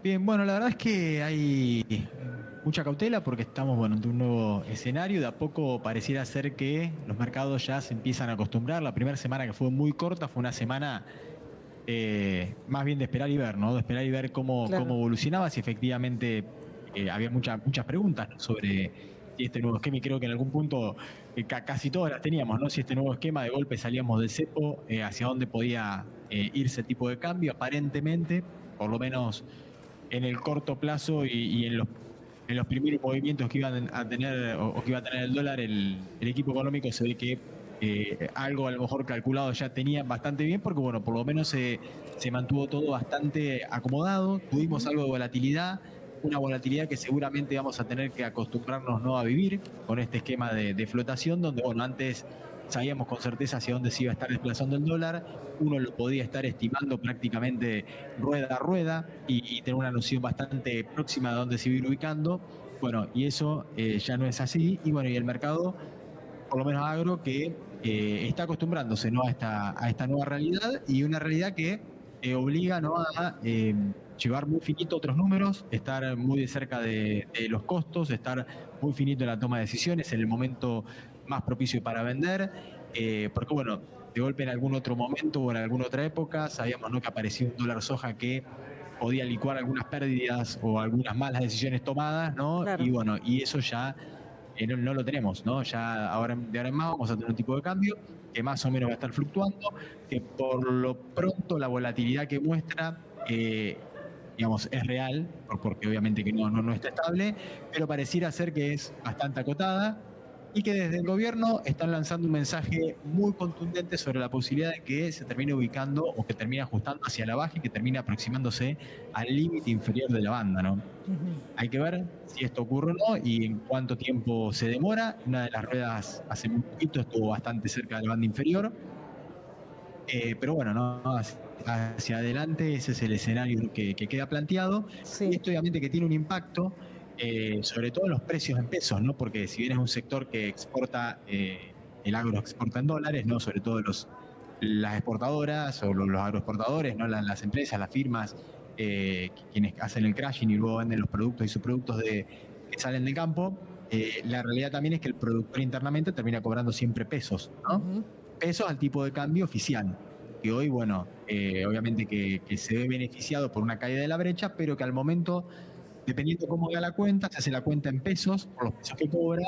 Bien, bueno, la verdad es que hay mucha cautela porque estamos, bueno, ante un nuevo escenario. De a poco pareciera ser que los mercados ya se empiezan a acostumbrar. La primera semana, que fue muy corta, fue una semana más bien de esperar y ver, ¿no? De esperar y ver cómo Claro. evolucionaba, si efectivamente había muchas preguntas, ¿no?, sobre si este nuevo esquema, y creo que en algún punto casi todas las teníamos, ¿no? Si este nuevo esquema de golpe salíamos del cepo, hacia dónde podía irse el tipo de cambio, aparentemente, por lo menos en el corto plazo y en los primeros movimientos que iban a tener o que iba a tener el dólar, el equipo económico se ve que algo a lo mejor calculado ya tenía bastante bien, porque bueno, por lo menos se mantuvo todo bastante acomodado, tuvimos Ujú. algo de volatilidad, una volatilidad que seguramente vamos a tener que acostumbrarnos, ¿no?, a vivir con este esquema de flotación, donde bueno, antes sabíamos con certeza hacia dónde se iba a estar desplazando el dólar, uno lo podía estar estimando prácticamente rueda a rueda y tener una noción bastante próxima de dónde se iba a ir ubicando. Bueno, y eso ya no es así, y bueno, y el mercado, por lo menos agro, que está acostumbrándose, ¿no?, a esta nueva realidad, y una realidad que obliga, ¿no?, a llevar muy finito otros números, estar muy de cerca de los costos, estar muy finito en la toma de decisiones, en el momento más propicio para vender, porque bueno, de golpe en algún otro momento o en alguna otra época sabíamos, ¿no?, que aparecía un dólar soja que podía licuar algunas pérdidas o algunas malas decisiones tomadas, ¿no? Y Claro. bueno, y eso ya no lo tenemos, ¿no? Ya ahora, de ahora en más vamos a tener un tipo de cambio que más o menos va a estar fluctuando, que por lo pronto la volatilidad que muestra, digamos, es real, porque obviamente que no está estable, pero pareciera ser que es bastante acotada y que desde el gobierno están lanzando un mensaje muy contundente sobre la posibilidad de que se termine ubicando o que termine ajustando hacia la baja y que termine aproximándose al límite inferior de la banda, ¿no? Ujú. Hay que ver si esto ocurre o no y en cuánto tiempo se demora. Una de las ruedas hace muy poquito estuvo bastante cerca de la banda inferior, pero bueno, no, hacia adelante ese es el escenario que queda planteado, y Sí. esto obviamente que tiene un impacto sobre todo en los precios en pesos, ¿no? Porque si bien es un sector que exporta, el agro exporta en dólares, ¿no? Sobre todo las exportadoras o los agroexportadores, ¿no? Las empresas, las firmas, quienes hacen el crushing y luego venden los productos y subproductos que salen del campo, la realidad también es que el productor internamente termina cobrando siempre pesos, ¿no? Ujú. Pesos al tipo de cambio oficial, que hoy, bueno, obviamente que se ve beneficiado por una caída de la brecha, pero que al momento, dependiendo cómo haga la cuenta, se hace la cuenta en pesos, por los pesos que cobra,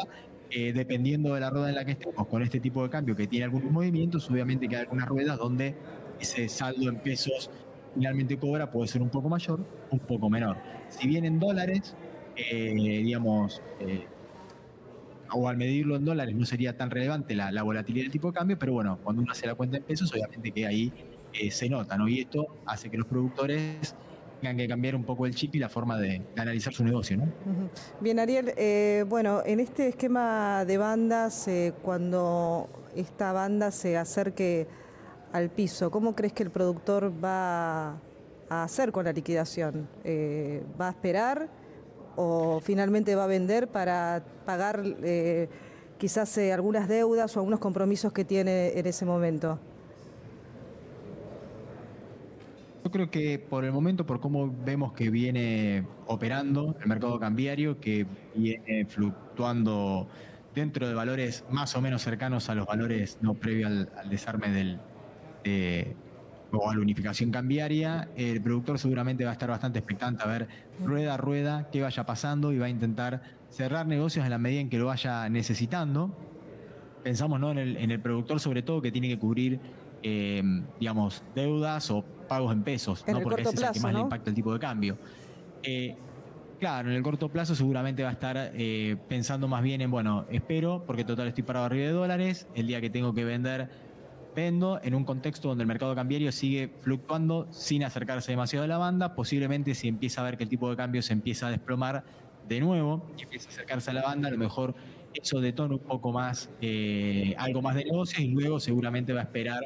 dependiendo de la rueda en la que estemos, con este tipo de cambio que tiene algunos movimientos, obviamente que hay algunas ruedas donde ese saldo en pesos finalmente cobra puede ser un poco mayor, un poco menor. Si bien en dólares, digamos, o al medirlo en dólares no sería tan relevante la volatilidad del tipo de cambio, pero bueno, cuando uno hace la cuenta en pesos, obviamente que ahí se nota, ¿no? Y esto hace que los productores tengan que cambiar un poco el chip y la forma de analizar su negocio, ¿no? Ujú. Bien, Ariel, bueno, en este esquema de bandas, cuando esta banda se acerque al piso, ¿cómo crees que el productor va a hacer con la liquidación? ¿Va a esperar o finalmente va a vender para pagar quizás algunas deudas o algunos compromisos que tiene en ese momento? Yo creo que por el momento, por cómo vemos que viene operando el mercado cambiario, que viene fluctuando dentro de valores más o menos cercanos a los valores no previo al desarme de- o a la unificación cambiaria, el productor seguramente va a estar bastante expectante a ver rueda a rueda qué vaya pasando y va a intentar cerrar negocios en la medida en que lo vaya necesitando. Pensamos, ¿no?, en el productor sobre todo que tiene que cubrir, digamos, deudas o pagos en pesos, En ¿no? el Porque corto ese es al que plazo, más le ¿no? impacta el tipo de cambio. Eh, claro, en el corto plazo seguramente va a estar pensando más bien en, bueno, espero porque total estoy parado arriba de dólares, el día que tengo que vender, vendo en un contexto donde el mercado cambiario sigue fluctuando sin acercarse demasiado a la banda. Posiblemente si empieza a ver que el tipo de cambio se empieza a desplomar de nuevo y empieza a acercarse a la banda, a lo mejor eso detona un poco más, algo más de negocios, y luego seguramente va a esperar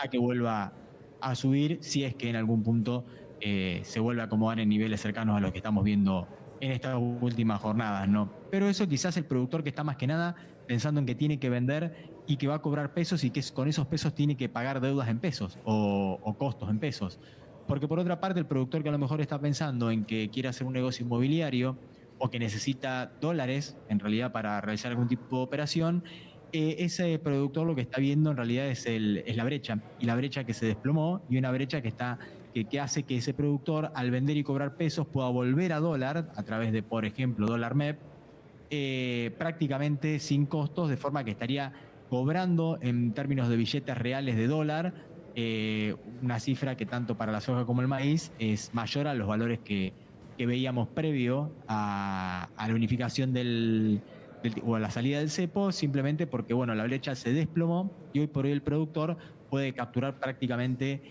a que vuelva a subir si es que en algún punto se vuelve a acomodar en niveles cercanos a los que estamos viendo en estas últimas jornadas, ¿no? Pero eso quizás el productor que está más que nada pensando en que tiene que vender y que va a cobrar pesos y que con esos pesos tiene que pagar deudas en pesos o costos en pesos. Porque por otra parte, el productor que a lo mejor está pensando en que quiere hacer un negocio inmobiliario o que necesita dólares, en realidad, para realizar algún tipo de operación, ese productor lo que está viendo en realidad es la brecha, y la brecha que se desplomó, y una brecha que hace que ese productor, al vender y cobrar pesos, pueda volver a dólar a través de, por ejemplo, dólar MEP, prácticamente sin costos, de forma que estaría cobrando en términos de billetes reales de dólar una cifra que tanto para la soja como el maíz es mayor a los valores que veíamos previo a la unificación o a la salida del cepo, simplemente porque bueno, la brecha se desplomó y hoy por hoy el productor puede capturar prácticamente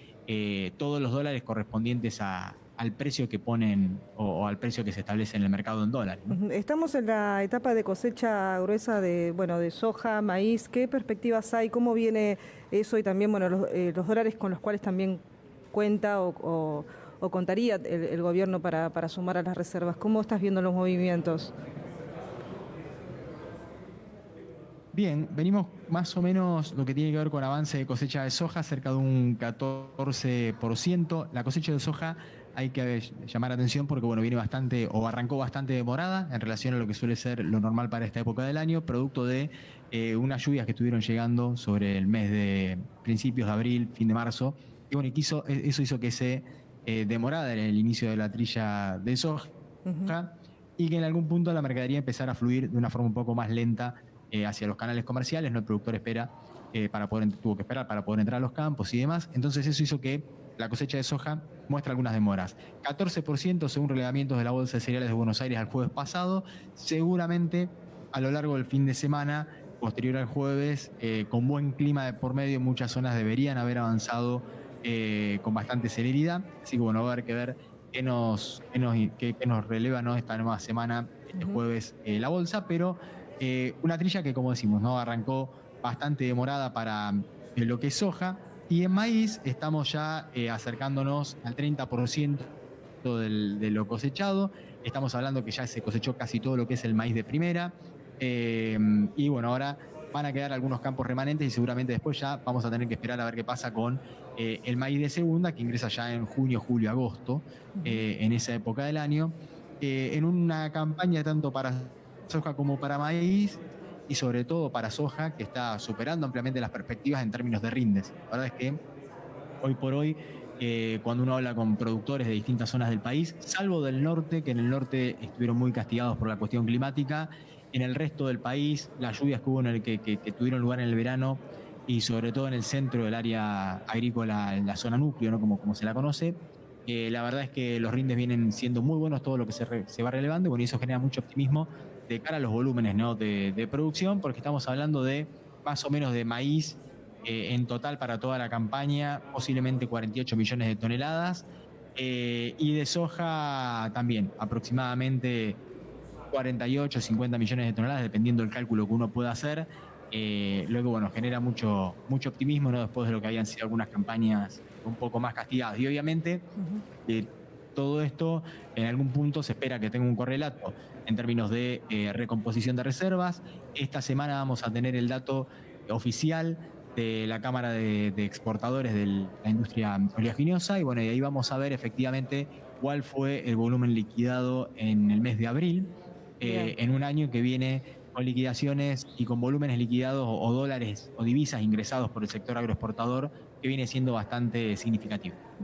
todos los dólares correspondientes al precio que ponen o al precio que se establece en el mercado en dólares, ¿no? Estamos en la etapa de cosecha gruesa de, bueno, de soja, maíz. ¿Qué perspectivas hay? ¿Cómo viene eso? Y también, bueno, los dólares con los cuales también cuenta o contaría el gobierno para sumar a las reservas. ¿Cómo estás viendo los movimientos? Bien, venimos más o menos lo que tiene que ver con avance de cosecha de soja, cerca de un 14%. La cosecha de soja hay que llamar la atención porque bueno, viene bastante o arrancó bastante demorada en relación a lo que suele ser lo normal para esta época del año, producto de unas lluvias que estuvieron llegando sobre el mes de principios de abril, fin de marzo. Y bueno, eso hizo que se demorara en el inicio de la trilla de soja. Ujú. Y que en algún punto la mercadería empezara a fluir de una forma un poco más lenta hacia los canales comerciales, ¿no? El productor tuvo que esperar para poder entrar a los campos y demás. Entonces eso hizo que la cosecha de soja muestre algunas demoras. 14% según relevamientos de la Bolsa de Cereales de Buenos Aires al jueves pasado. Seguramente a lo largo del fin de semana, posterior al jueves, con buen clima de por medio, muchas zonas deberían haber avanzado con bastante celeridad. Así que bueno, va a haber que ver qué nos releva, ¿no? Esta nueva semana, este Ujú. jueves, la bolsa, pero una trilla que, como decimos, ¿no? Arrancó bastante demorada para lo que es soja, y en maíz estamos ya acercándonos al 30% de lo cosechado. Estamos hablando que ya se cosechó casi todo lo que es el maíz de primera, y bueno, ahora van a quedar algunos campos remanentes y seguramente después ya vamos a tener que esperar a ver qué pasa con el maíz de segunda, que ingresa ya en junio, julio, agosto, Ujú. en esa época del año, en una campaña tanto para soja como para maíz, y sobre todo para soja, que está superando ampliamente las perspectivas en términos de rindes. La verdad es que hoy por hoy, cuando uno habla con productores de distintas zonas del país, salvo del norte, que en el norte estuvieron muy castigados por la cuestión climática, en el resto del país, las lluvias que hubo que tuvieron lugar en el verano y sobre todo en el centro del área agrícola, en la zona núcleo, ¿no? Como se la conoce, la verdad es que los rindes vienen siendo muy buenos, todo lo que se va relevando, y bueno, y eso genera mucho optimismo de cara a los volúmenes, ¿no? de producción, porque estamos hablando de más o menos de maíz en total para toda la campaña, posiblemente 48 millones de toneladas, y de soja también, aproximadamente 48, 50 millones de toneladas, dependiendo del cálculo que uno pueda hacer. Luego, bueno, genera mucho optimismo, ¿no? Después de lo que habían sido algunas campañas un poco más castigadas. Y obviamente, Ujú. eh, todo esto en algún punto se espera que tenga un correlato en términos de recomposición de reservas. Esta semana vamos a tener el dato oficial de la Cámara de Exportadores de la industria oleaginosa, y bueno, y ahí vamos a ver efectivamente cuál fue el volumen liquidado en el mes de abril, Bien. en un año que viene con liquidaciones y con volúmenes liquidados o dólares o divisas ingresados por el sector agroexportador, que viene siendo bastante significativo.